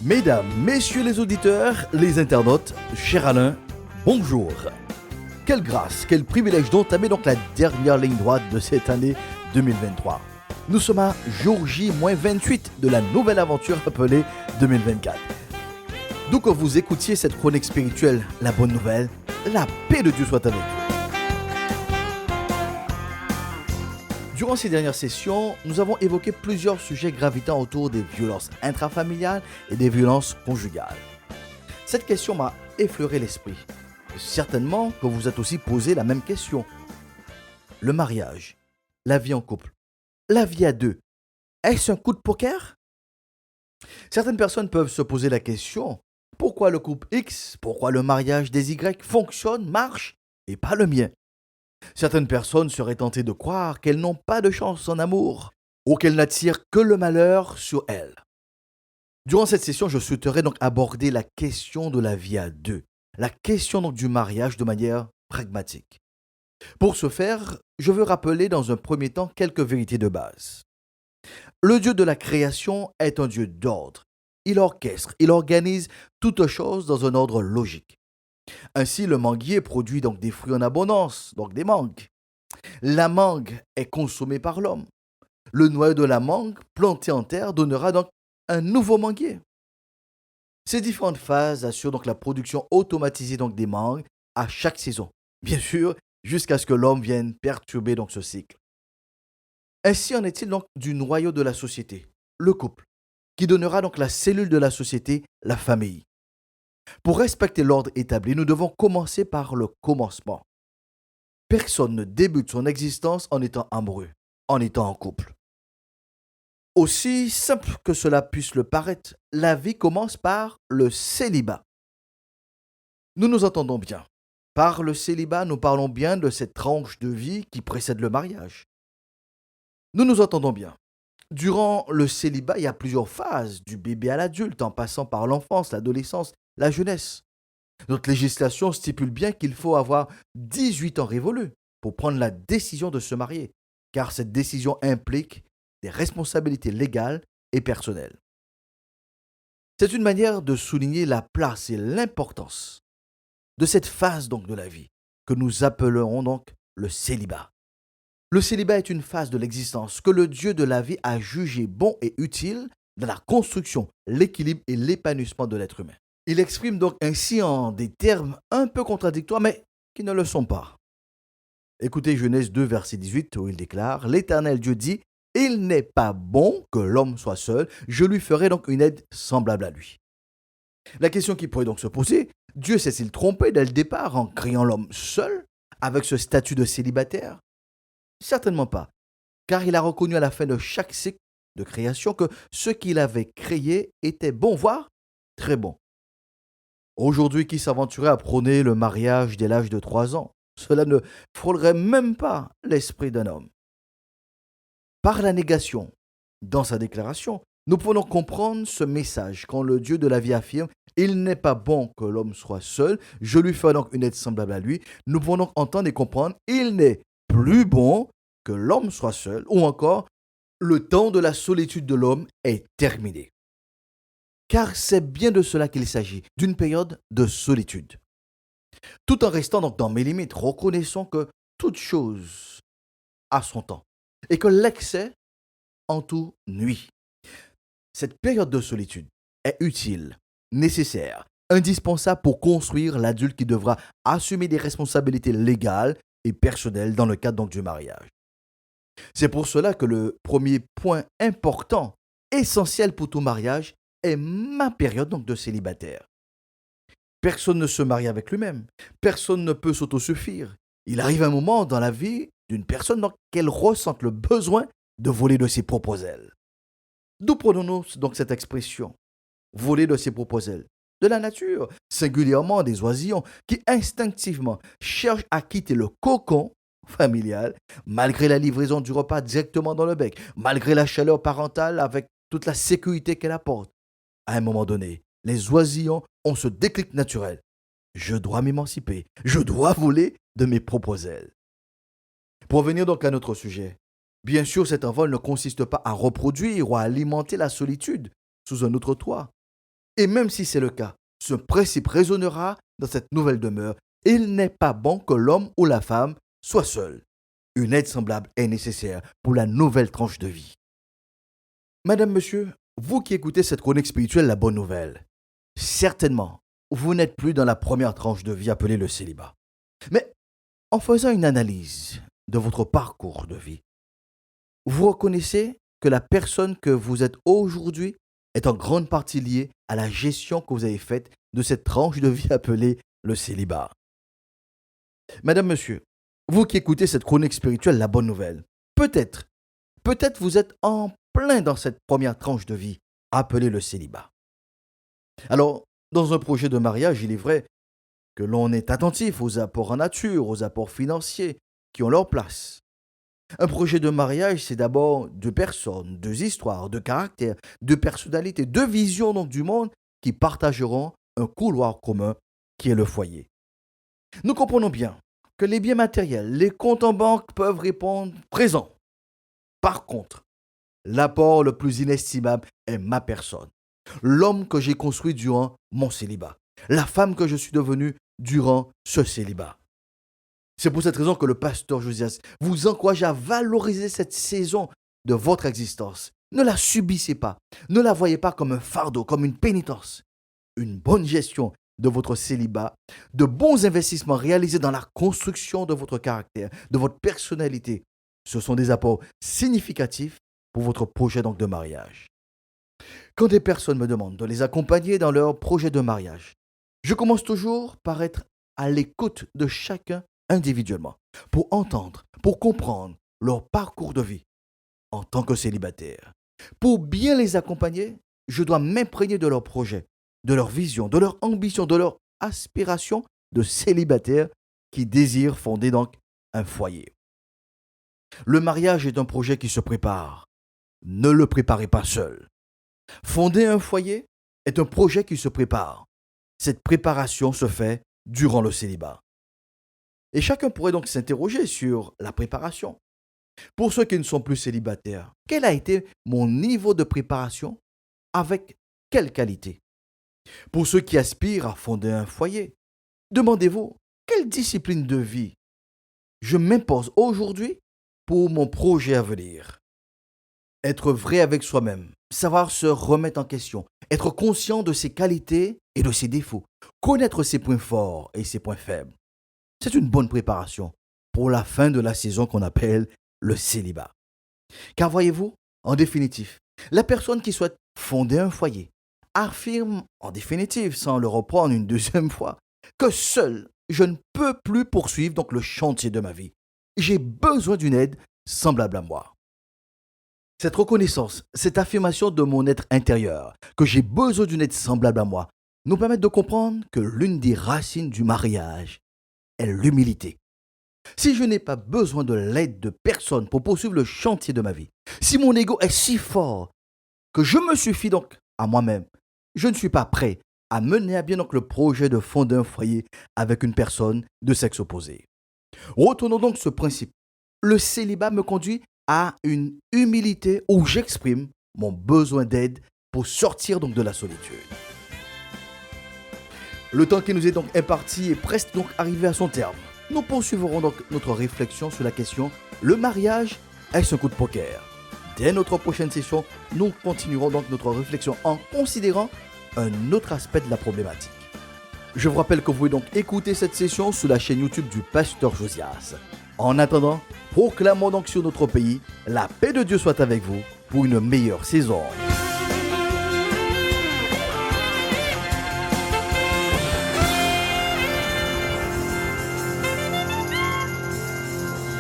Mesdames, messieurs les auditeurs, les internautes, cher Alain, bonjour. Quelle grâce, quel privilège d'entamer donc la dernière ligne droite de cette année 2023. Nous sommes à jour J-28 de la nouvelle aventure appelée 2024. D'où que vous écoutiez cette chronique spirituelle, la bonne nouvelle, la paix de Dieu soit avec vous. Durant ces dernières sessions, nous avons évoqué plusieurs sujets gravitant autour des violences intrafamiliales et des violences conjugales. Cette question m'a effleuré l'esprit. Certainement que vous êtes aussi posé la même question. Le mariage, la vie en couple, la vie à deux, est-ce un coup de poker? Certaines personnes peuvent se poser la question, pourquoi le couple X, pourquoi le mariage des Y fonctionne, marche, et pas le mien? Certaines personnes seraient tentées de croire qu'elles n'ont pas de chance en amour, ou qu'elles n'attirent que le malheur sur elles. Durant cette session, je souhaiterais donc aborder la question de la vie à deux, la question donc du mariage de manière pragmatique. Pour ce faire, je veux rappeler dans un premier temps quelques vérités de base. Le Dieu de la création est un Dieu d'ordre. Il orchestre, il organise toutes choses dans un ordre logique. Ainsi, le manguier produit donc des fruits en abondance, donc des mangues. La mangue est consommée par l'homme. Le noyau de la mangue planté en terre donnera donc un nouveau manguier. Ces différentes phases assurent donc la production automatisée donc des mangues à chaque saison. Bien sûr, jusqu'à ce que l'homme vienne perturber donc ce cycle. Ainsi en est-il donc du noyau de la société, le couple, qui donnera donc la cellule de la société, la famille. Pour respecter l'ordre établi, nous devons commencer par le commencement. Personne ne débute son existence en étant amoureux, en étant en couple. Aussi simple que cela puisse le paraître, la vie commence par le célibat. Nous nous entendons bien. Par le célibat, nous parlons bien de cette tranche de vie qui précède le mariage. Nous nous entendons bien. Durant le célibat, il y a plusieurs phases, du bébé à l'adulte, en passant par l'enfance, l'adolescence, la jeunesse. Notre législation stipule bien qu'il faut avoir 18 ans révolus pour prendre la décision de se marier, car cette décision implique des responsabilités légales et personnelles. C'est une manière de souligner la place et l'importance de cette phase donc de la vie que nous appellerons donc le célibat. Le célibat est une phase de l'existence que le Dieu de la vie a jugé bon et utile dans la construction, l'équilibre et l'épanouissement de l'être humain. Il exprime donc ainsi en des termes un peu contradictoires, mais qui ne le sont pas. Écoutez Genèse 2, verset 18, où il déclare « L'Éternel Dieu dit, il n'est pas bon que l'homme soit seul, je lui ferai donc une aide semblable à lui. » La question qui pourrait donc se poser, Dieu s'est-il trompé dès le départ en créant l'homme seul, avec ce statut de célibataire? Certainement pas, car il a reconnu à la fin de chaque cycle de création que ce qu'il avait créé était bon, voire très bon. Aujourd'hui, qui s'aventurait à prôner le mariage dès l'âge de 3 ans? Cela ne frôlerait même pas l'esprit d'un homme. Par la négation, dans sa déclaration, nous pouvons comprendre ce message quand le Dieu de la vie affirme « Il n'est pas bon que l'homme soit seul, je lui ferai donc une aide semblable à lui ». Nous pouvons donc entendre et comprendre « Il n'est plus bon que l'homme soit seul » ou encore « Le temps de la solitude de l'homme est terminé ». Car c'est bien de cela qu'il s'agit, d'une période de solitude. Tout en restant donc dans mes limites, reconnaissons que toute chose a son temps et que l'excès en tout nuit. Cette période de solitude est utile, nécessaire, indispensable pour construire l'adulte qui devra assumer des responsabilités légales et personnelles dans le cadre donc du mariage. C'est pour cela que le premier point important, essentiel pour tout mariage, est ma période donc de célibataire. Personne ne se marie avec lui-même. Personne ne peut s'autosuffire. Il arrive un moment dans la vie d'une personne donc qu'elle ressente le besoin de voler de ses propres ailes. D'où prenons-nous donc cette expression? Voler de ses propres ailes. De la nature, singulièrement des oisillons qui instinctivement cherchent à quitter le cocon familial malgré la livraison du repas directement dans le bec, malgré la chaleur parentale avec toute la sécurité qu'elle apporte. À un moment donné, les oisillons ont ce déclic naturel. Je dois m'émanciper. Je dois voler de mes propres ailes. Pour revenir donc à notre sujet, bien sûr, cet envol ne consiste pas à reproduire ou à alimenter la solitude sous un autre toit. Et même si c'est le cas, ce principe résonnera dans cette nouvelle demeure. Il n'est pas bon que l'homme ou la femme soit seul. Une aide semblable est nécessaire pour la nouvelle tranche de vie. Madame, monsieur, vous qui écoutez cette chronique spirituelle, la bonne nouvelle, certainement, vous n'êtes plus dans la première tranche de vie appelée le célibat. Mais en faisant une analyse de votre parcours de vie, vous reconnaissez que la personne que vous êtes aujourd'hui est en grande partie liée à la gestion que vous avez faite de cette tranche de vie appelée le célibat. Madame, monsieur, vous qui écoutez cette chronique spirituelle, la bonne nouvelle, peut-être vous êtes en plein dans cette première tranche de vie appelée le célibat. Alors, dans un projet de mariage, il est vrai que l'on est attentif aux apports en nature, aux apports financiers qui ont leur place. Un projet de mariage, c'est d'abord deux personnes, deux histoires, deux caractères, deux personnalités, deux visions donc du monde qui partageront un couloir commun qui est le foyer. Nous comprenons bien que les biens matériels, les comptes en banque peuvent répondre présent. Par contre, l'apport le plus inestimable est ma personne, l'homme que j'ai construit durant mon célibat, la femme que je suis devenue durant ce célibat. C'est pour cette raison que le pasteur Josias vous encourage à valoriser cette saison de votre existence. Ne la subissez pas, ne la voyez pas comme un fardeau, comme une pénitence. Une bonne gestion de votre célibat, de bons investissements réalisés dans la construction de votre caractère, de votre personnalité, ce sont des apports significatifs pour votre projet donc de mariage. Quand des personnes me demandent de les accompagner dans leur projet de mariage, je commence toujours par être à l'écoute de chacun individuellement, pour entendre, pour comprendre leur parcours de vie en tant que célibataire. Pour bien les accompagner, je dois m'imprégner de leur projet, de leur vision, de leur ambition, de leur aspiration de célibataire qui désirent fonder donc un foyer. Le mariage est un projet qui se prépare. Ne le préparez pas seul. Fonder un foyer est un projet qui se prépare. Cette préparation se fait durant le célibat. Et chacun pourrait donc s'interroger sur la préparation. Pour ceux qui ne sont plus célibataires, quel a été mon niveau de préparation? Avec quelle qualité? Pour ceux qui aspirent à fonder un foyer, demandez-vous quelle discipline de vie je m'impose aujourd'hui pour mon projet à venir. Être vrai avec soi-même, savoir se remettre en question, être conscient de ses qualités et de ses défauts, connaître ses points forts et ses points faibles. C'est une bonne préparation pour la fin de la saison qu'on appelle le célibat. Car voyez-vous, en définitive, la personne qui souhaite fonder un foyer affirme en définitive, sans le reprendre une deuxième fois, que seul je ne peux plus poursuivre donc le chantier de ma vie. J'ai besoin d'une aide semblable à moi. Cette reconnaissance, cette affirmation de mon être intérieur, que j'ai besoin d'une aide semblable à moi, nous permettent de comprendre que l'une des racines du mariage est l'humilité. Si je n'ai pas besoin de l'aide de personne pour poursuivre le chantier de ma vie, si mon ego est si fort que je me suffis donc à moi-même, je ne suis pas prêt à mener à bien donc le projet de fonder un foyer avec une personne de sexe opposé. Retournons donc ce principe. Le célibat me conduit à une humilité où j'exprime mon besoin d'aide pour sortir donc de la solitude. Le temps qui nous est donc imparti est presque donc arrivé à son terme. Nous poursuivrons donc notre réflexion sur la question « Le mariage est-ce un coup de poker ?» Dès notre prochaine session, nous continuerons donc notre réflexion en considérant un autre aspect de la problématique. Je vous rappelle que vous pouvez donc écouter cette session sur la chaîne YouTube du pasteur Josias. En attendant, proclamons donc sur notre pays, la paix de Dieu soit avec vous pour une meilleure saison.